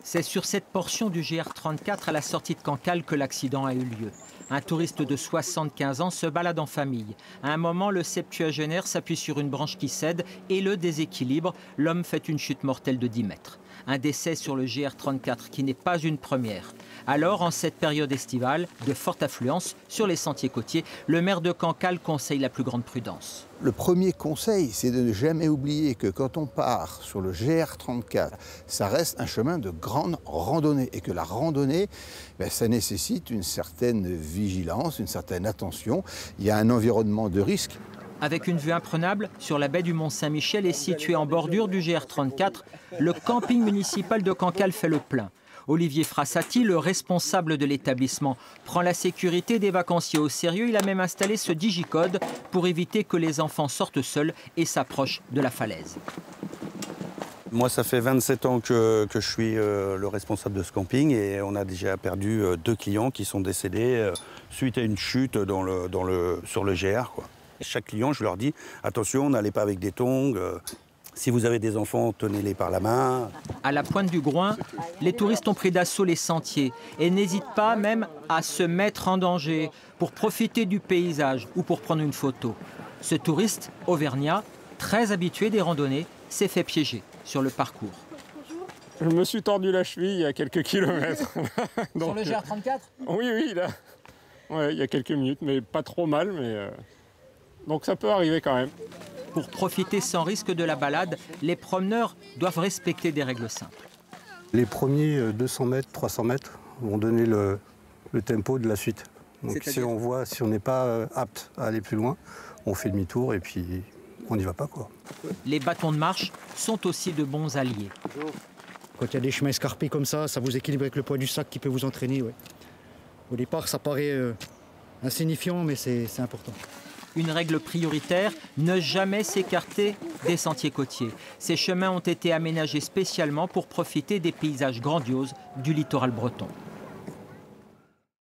C'est sur cette portion du GR34 à la sortie de Cancale que l'accident a eu lieu. Un touriste de 75 ans se balade en famille. À un moment, le septuagénaire s'appuie sur une branche qui cède et le déséquilibre. L'homme fait une chute mortelle de 10 mètres. Un décès sur le GR34 qui n'est pas une première. Alors, en cette période estivale, de forte affluence sur les sentiers côtiers, le maire de Cancale conseille la plus grande prudence. Le premier conseil, c'est de ne jamais oublier que quand on part sur le GR34, ça reste un chemin de grande randonnée et que la randonnée, ça nécessite une certaine vigilance, une certaine attention. Il y a un environnement de risque. Avec une vue imprenable sur la baie du Mont-Saint-Michel et situé en bordure du GR34, le camping municipal de Cancale fait le plein. Olivier Frassati, le responsable de l'établissement, prend la sécurité des vacanciers au sérieux. Il a même installé ce digicode pour éviter que les enfants sortent seuls et s'approchent de la falaise. Moi, ça fait 27 ans que je suis le responsable de ce camping et on a déjà perdu 2 clients qui sont décédés suite à une chute sur le GR, quoi. Chaque client, je leur dis, attention, n'allez pas avec des tongs. Si vous avez des enfants, tenez-les par la main. À la pointe du Groin, les touristes ont pris d'assaut les sentiers et n'hésitent pas même à se mettre en danger pour profiter du paysage ou pour prendre une photo. Ce touriste auvergnat, très habitué des randonnées, s'est fait piéger sur le parcours. Je me suis tordu la cheville il y a quelques kilomètres. Donc, sur le GR34 ? Oui, là. Ouais, il y a quelques minutes, mais pas trop mal. Donc ça peut arriver quand même. Pour profiter sans risque de la balade, les promeneurs doivent respecter des règles simples. Les premiers 200 mètres, 300 mètres vont donner le tempo de la suite. Donc si on n'est pas apte à aller plus loin, on fait demi-tour et puis on n'y va pas, quoi. Les bâtons de marche sont aussi de bons alliés. Quand il y a des chemins escarpés comme ça vous équilibre avec le poids du sac qui peut vous entraîner. Ouais. Au départ, ça paraît insignifiant, mais c'est important. Une règle prioritaire, ne jamais s'écarter des sentiers côtiers. Ces chemins ont été aménagés spécialement pour profiter des paysages grandioses du littoral breton.